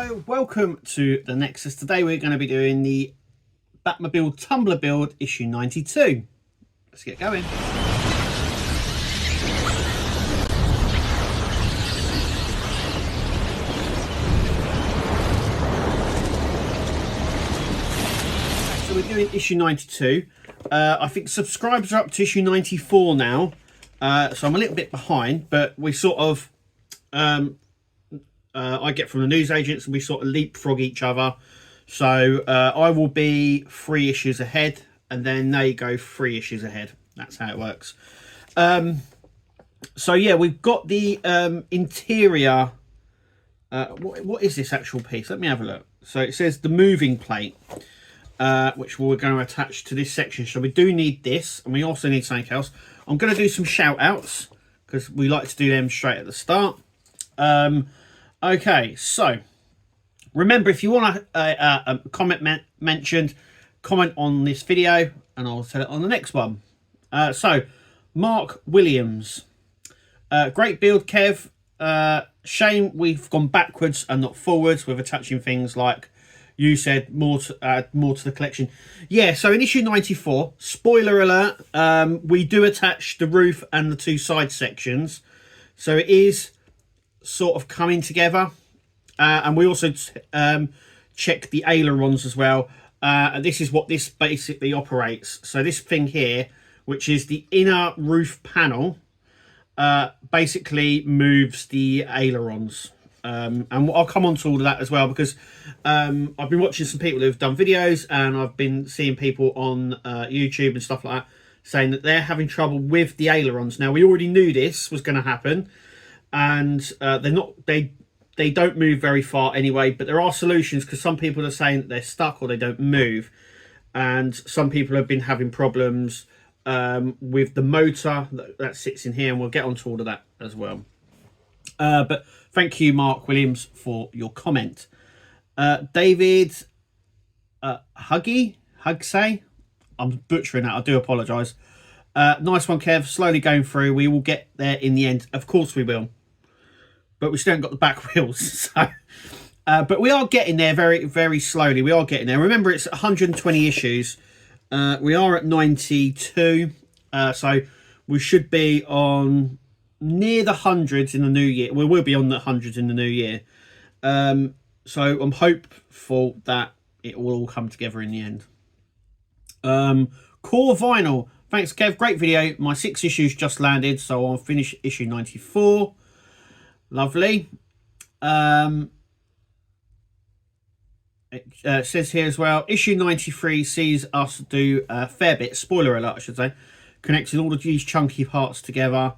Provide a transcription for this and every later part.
Hello, welcome to the Nexus. Today we're going to be doing the Batmobile Tumbler build issue 92. Let's get going. So we're doing issue 92. I think subscribers are up to issue 94 now. So I'm a little bit behind, but we sort of I get from the newsagents and we sort of leapfrog each other. So I will be 3 issues ahead and then they go 3 issues ahead. That's how it works. So yeah, we've got the interior. What is this actual piece? Let me have a look. So it says the moving plate, which we're going to attach to this section. So we do need this, and we also need something else. I'm going to do some shout outs because we like to do them straight at the start. Okay, so remember, if you want a comment mentioned, comment on this video and I'll tell it on the next one. So Mark Williams, great build, Kev. Shame we've gone backwards and not forwards with attaching things like you said, more to the collection. Yeah, so in issue 94, spoiler alert, we do attach the roof and the 2 side sections, so it is sort of coming together, and we also check the ailerons as well, and this is what this basically operates. So this thing here, which is the inner roof panel, basically moves the ailerons, and I'll come on to all of that as well, because I've been watching some people who've done videos, and I've been seeing people on YouTube and stuff like that saying that they're having trouble with the ailerons. Now, we already knew this was going to happen, and they don't move very far anyway, but there are solutions, because some people are saying that they're stuck or they don't move, and some people have been having problems with the motor that sits in here, and we'll get onto all of that as well. But thank you, Mark Williams, for your comment. David Hugsay, I'm butchering that, I do apologise. Nice one, Kev. Slowly going through, we will get there in the end. Of course we will, but we still haven't got the back wheels. So but we are getting there very, very slowly. We are getting there. Remember, it's 120 issues. We are at 92, so we should be on near the hundreds in the new year. We will be on the hundreds in the new year. So I'm hopeful that it will all come together in the end. Core Vinyl, thanks, Kev. Great video. My 6 issues just landed, so I'll finish issue 94. Lovely. It says here as well, issue 93 sees us do a fair bit, spoiler alert I should say, connecting all of these chunky parts together.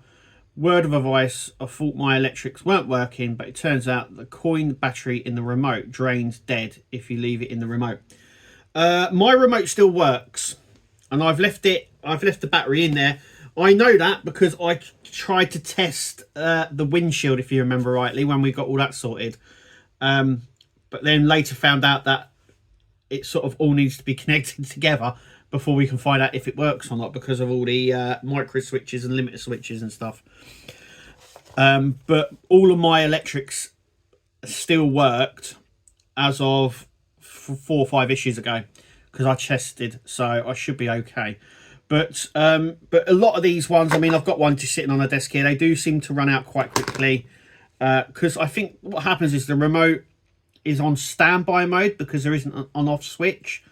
Word of advice, I thought my electrics weren't working, but it turns out the coin battery in the remote drains dead if you leave it in the remote. My remote still works, and I've left the battery in there. I know that because I tried to test the windshield, if you remember rightly, when we got all that sorted. But then later found out that it sort of all needs to be connected together before we can find out if it works or not, because of all the micro switches and limiter switches and stuff. But all of my electrics still worked as of 4 or 5 issues ago, because I tested, so I should be okay. But a lot of these ones, I mean, I've got one just sitting on a desk here, they do seem to run out quite quickly, because I think what happens is the remote is on standby mode because there isn't an on-off switch.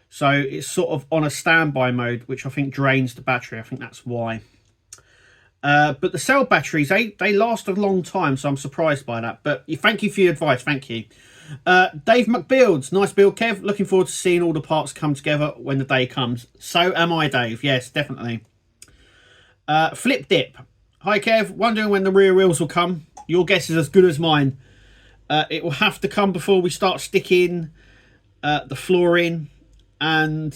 So it's sort of on a standby mode, which I think drains the battery. I think that's why. But the cell batteries, they last a long time, so I'm surprised by that. But thank you for your advice. Thank you. Dave McBuilds, nice build, Kev. Looking forward to seeing all the parts come together when the day comes. So am I, Dave. Yes, definitely. Flip Dip. Hi, Kev. Wondering when the rear wheels will come. Your guess is as good as mine. It will have to come before we start sticking the floor in, and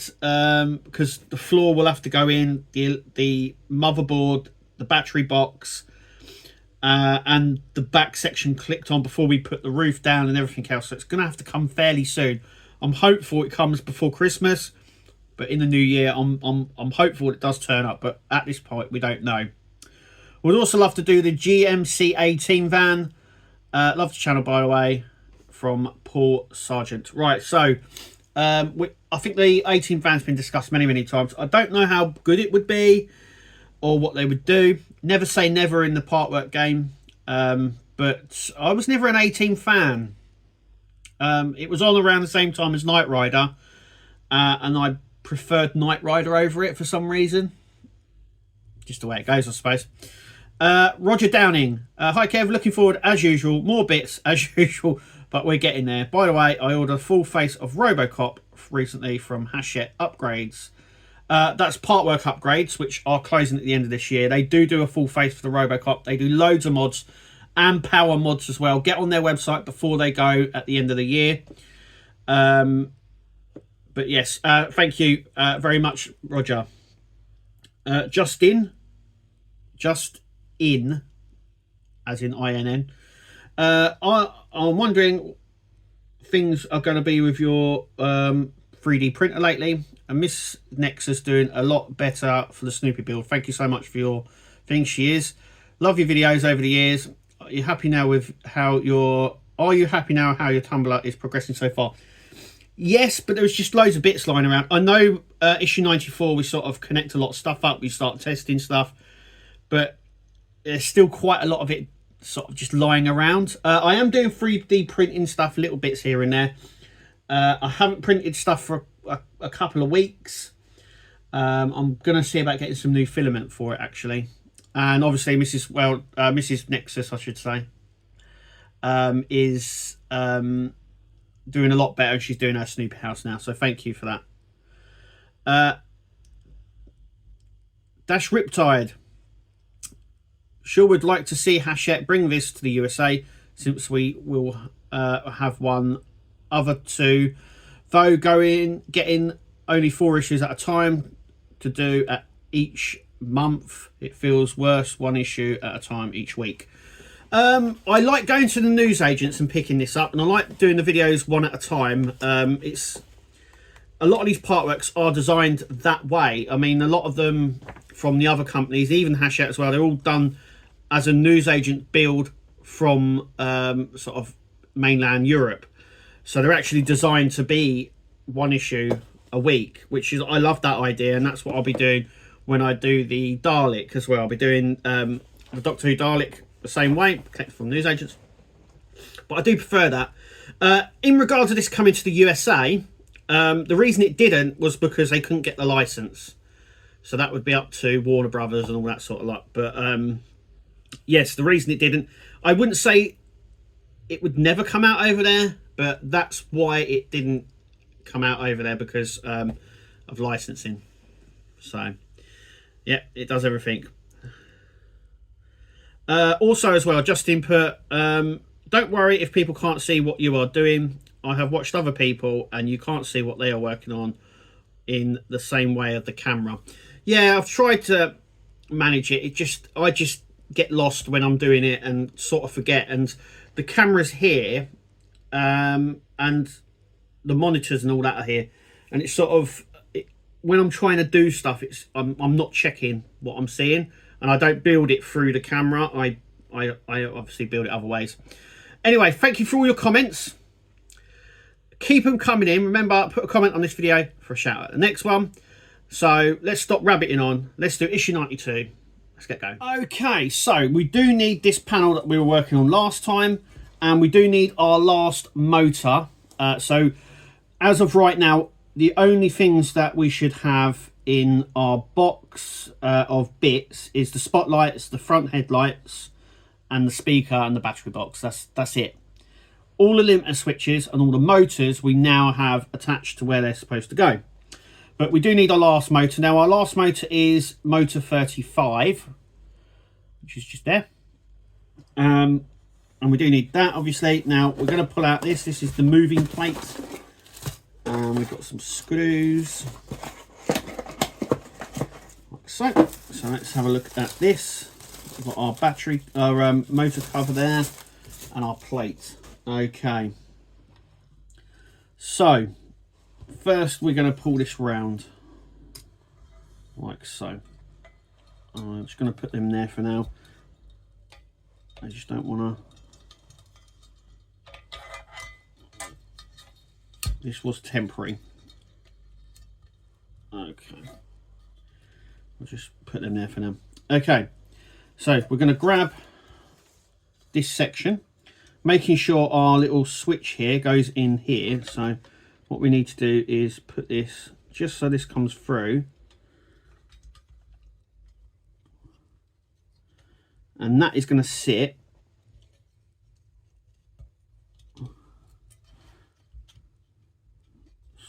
because the floor will have to go in, the motherboard, the battery box, and the back section clicked on before we put the roof down and everything else. So it's going to have to come fairly soon. I'm hopeful it comes before Christmas, but in the new year, I'm hopeful it does turn up. But at this point, we don't know. We'd also love to do the GMC 18 van. Love the channel, by the way. from Paul Sargent. Right, so I think the 18 van's been discussed many times. I don't know how good it would be or what they would do. Never say never in the Partwork game, but I was never an 18 fan. It was on around the same time as Knight Rider, and I preferred Knight Rider over it for some reason. Just the way it goes, I suppose. Roger Downing. Hi Kev, looking forward as usual. More bits as usual, but we're getting there. By the way, I ordered a full face of Robocop recently from Hachette Upgrades. That's Partwork Upgrades, which are closing at the end of this year. They do a full face for the Robocop. They do loads of mods and power mods as well. Get on their website before they go at the end of the year. But yes, thank you very much, Roger. Just in, as in INN. I'm wondering things are going to be with your 3D printer lately. And Miss Nexus doing a lot better for the Snoopy build. Thank you so much for your thing. She is. Love your videos over the years. Are you happy now with how your Tumbler is progressing so far? Yes, but there was just loads of bits lying around. I know issue 94 we sort of connect a lot of stuff up. We start testing stuff, but there's still quite a lot of it sort of just lying around. I am doing 3D printing stuff, little bits here and there. I haven't printed stuff for a couple of weeks. I'm going to see about getting some new filament for it, actually. And obviously, Mrs. Nexus, I should say, is doing a lot better. She's doing her Snoopy house now, so thank you for that. Dash Riptide. Sure would like to see Hachette bring this to the USA, since we will have one other two, though getting only 4 issues at a time to do at each month. It feels worse, 1 issue at a time each week. I like going to the newsagents and picking this up, and I like doing the videos one at a time. It's a lot of these partworks are designed that way. I mean, a lot of them from the other companies, even Hachette as well, they're all done as a newsagent build from sort of mainland Europe. So they're actually designed to be 1 issue a week, which is, I love that idea, and that's what I'll be doing when I do the Dalek as well. I'll be doing the Doctor Who Dalek the same way, collected from newsagents. But I do prefer that. In regard to this coming to the USA, the reason it didn't was because they couldn't get the license. So that would be up to Warner Brothers and all that sort of lot. But yes, the reason it didn't, I wouldn't say it would never come out over there, but that's why it didn't come out over there, because of licensing. So yeah, it does everything. Also as well, Justin put, don't worry if people can't see what you are doing. I have watched other people and you can't see what they are working on in the same way of the camera. Yeah, I've tried to manage it. I just get lost when I'm doing it and sort of forget. And the camera's here, and the monitors and all that are here. And it's sort of, when I'm trying to do stuff, I'm not checking what I'm seeing. And I don't build it through the camera. I obviously build it other ways. Anyway, thank you for all your comments. Keep them coming in. Remember, put a comment on this video for a shout out at the next one. So let's stop rabbiting on. Let's do issue 92. Let's get going. Okay, so we do need this panel that we were working on last time. And we do need our last motor. So as of right now, the only things that we should have in our box of bits is the spotlights, the front headlights, and the speaker and the battery box. That's it. All the limiter switches and all the motors we now have attached to where they're supposed to go. But we do need our last motor. Now our last motor is motor 35, which is just there. And we do need that, obviously. Now we're going to pull out this. This is the moving plate. And we've got some screws. Like so. So let's have a look at this. We've got our motor cover there and our plate. Okay. So first we're going to pull this round like so. I'm just going to put them there for now. I just don't want to this was temporary. Okay, I'll just put them there for now. Okay, so we're going to grab this section, making sure our little switch here goes in here. So what we need to do is put this just so this comes through, and that is going to sit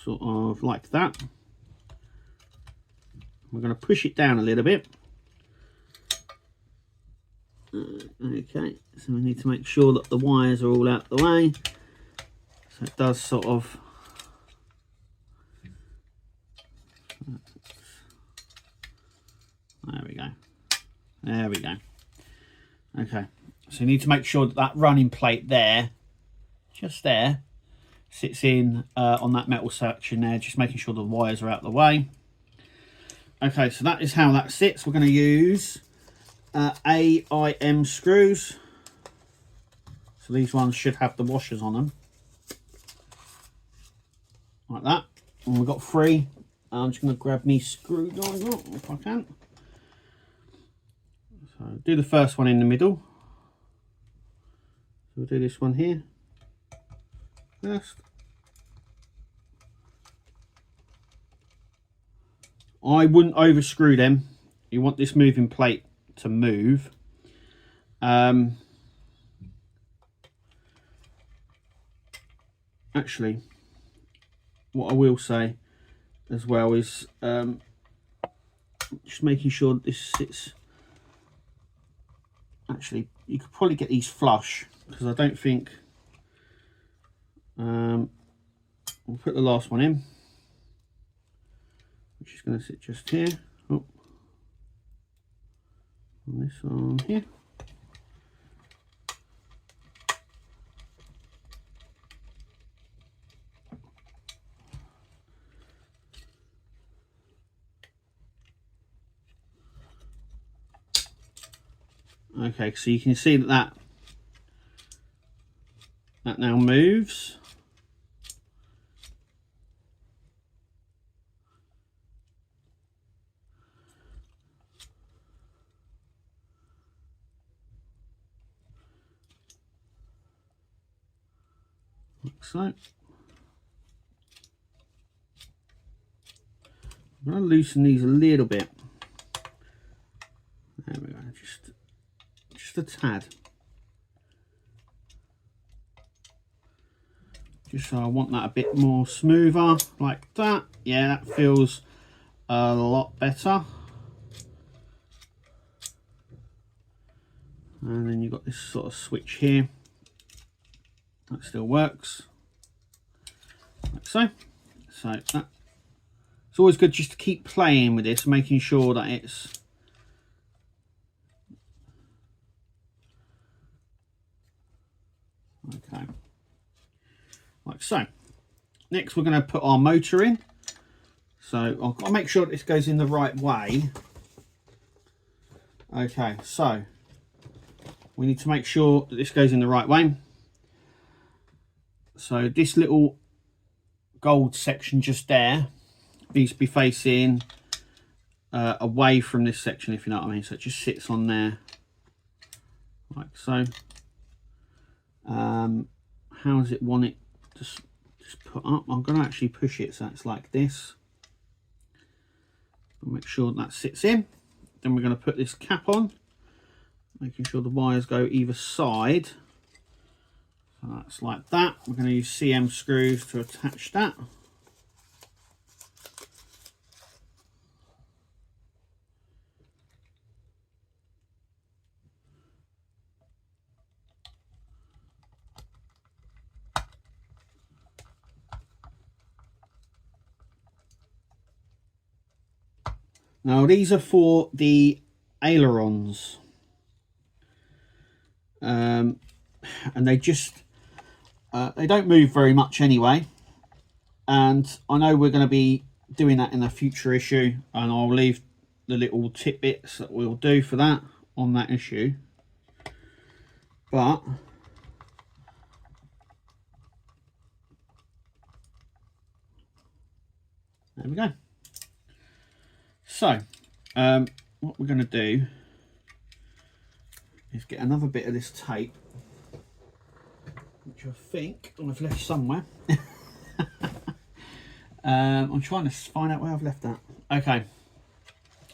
sort of like that. We're going to push it down a little bit. Okay, so we need to make sure that the wires are all out the way, so it does sort of there we go. Okay, so you need to make sure that that running plate there, just there, sits in on that metal section there, just making sure the wires are out the way. Okay, so that is how that sits. We're going to use AIM screws. So these ones should have the washers on them, like that. And we've got 3. I'm just going to grab me screwdriver if I can. So do the first one in the middle. So we'll do this one here first. I wouldn't over screw them. You want this moving plate to move. Actually, what I will say as well is just making sure that this sits. Actually, you could probably get these flush, because I don't think we'll put the last one in, which is going to sit just here. Oh, and this one here. Okay, so you can see that that now moves. Like so. I'm going to loosen these a little bit. There we go, just a tad. Just so I want that a bit more smoother, like that. Yeah, that feels a lot better. And then you've got this sort of switch here. That still works. Like so. So that, it's always good just to keep playing with this, making sure that it's okay. Like so. Next we're going to put our motor in. So I'll make sure that this goes in the right way. Okay, so we need to make sure that this goes in the right way. So this little gold section just there needs to be facing away from this section, if you know what I mean. So it just sits on there like so. How does it want it to just put up? I'm going to actually push it so it's like this. Make sure that sits in. Then we're going to put this cap on, making sure the wires go either side. So that's like that. We're going to use CM screws to attach that. Now these are for the ailerons, and they just they don't move very much anyway, and I know we're going to be doing that in a future issue, and I'll leave the little tidbits that we'll do for that on that issue. But there we go. So what we're going to do is get another bit of this tape, which I think I've left somewhere. I'm trying to find out where I've left that. Okay,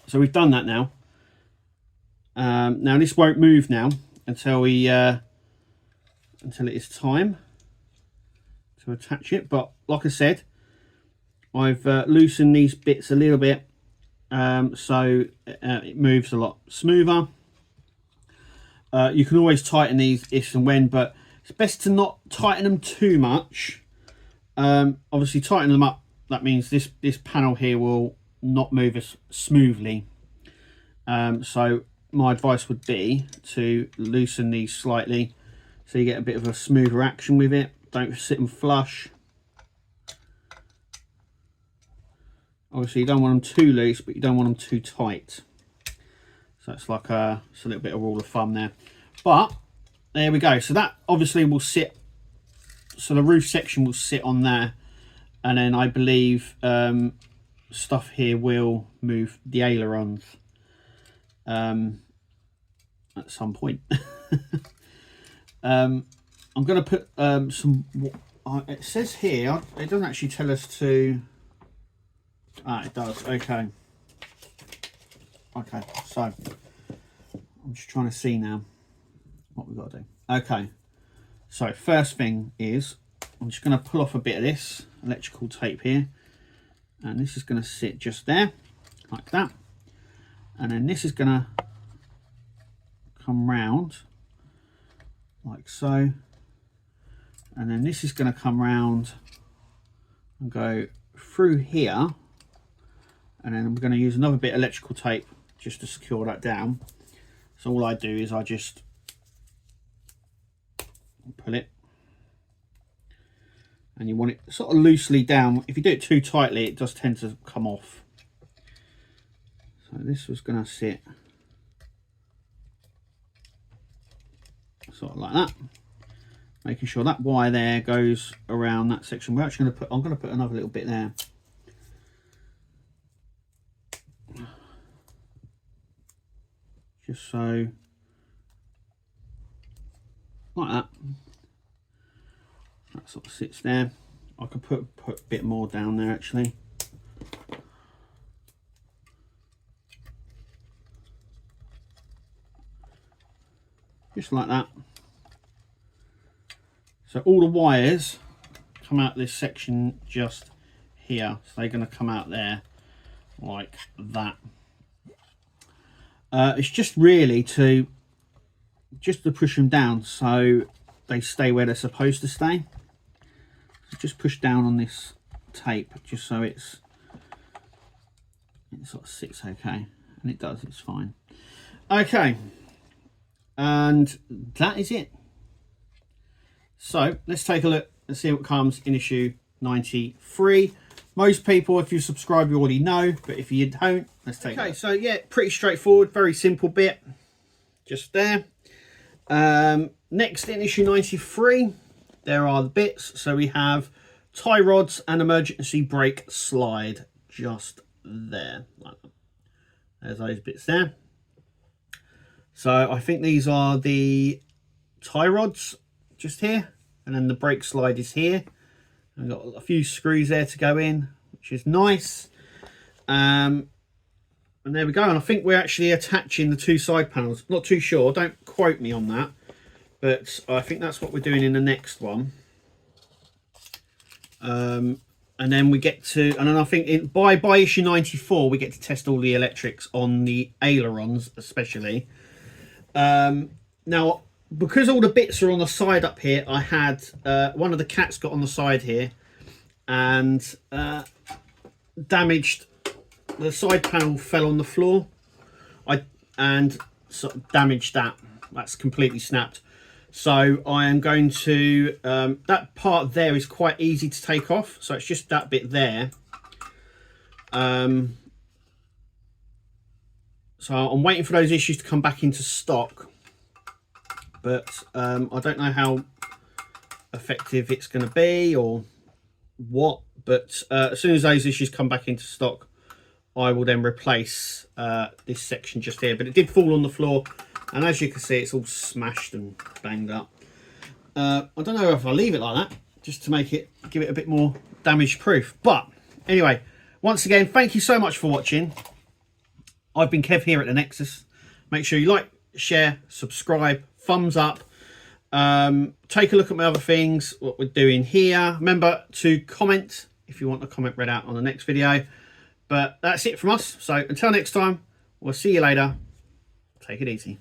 so we've done that now. Now this won't move now until we until it is time to attach it. But like I said, I've loosened these bits a little bit, so it moves a lot smoother. You can always tighten these if and when, but it's best to not tighten them too much. Obviously, tighten them up. That means this panel here will not move as smoothly. So my advice would be to loosen these slightly so you get a bit of a smoother action with it. Don't sit them flush. Obviously, you don't want them too loose, but you don't want them too tight. So it's like it's a little bit of rule of thumb there. But there we go. So that obviously will sit. So the roof section will sit on there, and then I believe stuff here will move the ailerons at some point. I'm going to put some. It says here it doesn't actually tell us to. Ah, it does. Okay. Okay. So I'm just trying to see now what we've got to do. Okay. So first thing is I'm just going to pull off a bit of this electrical tape here, and this is going to sit just there like that, and then this is going to come round like so, and then this is going to come round and go through here, and then I'm going to use another bit of electrical tape just to secure that down. So all I do is I just pull it, and you want it sort of loosely down. If you do it too tightly, it does tend to come off. So this was going to sit sort of like that, making sure that wire there goes around that section. We're actually going to put, I'm going to put another little bit there, just so like that. That sort of sits there. I could put a bit more down there actually. Just like that. So all the wires come out this section just here. So they're going to come out there like that. It's just really to push them down so they stay where they're supposed to stay. So just push down on this tape just so it sort of sits okay, and it does, it's fine. Okay, and that is it. So let's take a look and see what comes in issue 93. Most people, if you subscribe, you already know, but if you don't, let's take a look. Okay, so yeah, pretty straightforward, very simple bit, just there. Next in issue 93, there are the bits. So we have tie rods and emergency brake slide just there. There's those bits there. So I think these are the tie rods just here, and then the brake slide is here. I've got a few screws there to go in, which is nice. And there we go. And I think we're actually attaching the two side panels. Not too sure, don't quote me on that, but I think that's what we're doing in the next one. And then we get to, and then I think by issue 94 we get to test all the electrics on the ailerons especially. Now because all the bits are on the side up here, I had one of the cats got on the side here and damaged the side panel, fell on the floor. And sort of damaged that. That's completely snapped. So I am going to, that part there is quite easy to take off. So it's just that bit there. So I'm waiting for those issues to come back into stock. But I don't know how effective it's going to be or what. But as soon as those issues come back into stock, I will then replace this section just here. But it did fall on the floor, and as you can see, it's all smashed and banged up. I don't know if I'll leave it like that, just to make it, give it a bit more damage proof. But anyway, once again, thank you so much for watching. I've been Kev here at the Nexus. Make sure you like, share, subscribe, thumbs up. Take a look at my other things, what we're doing here. Remember to comment if you want a comment read out on the next video. But that's it from us. So until next time, we'll see you later. Take it easy.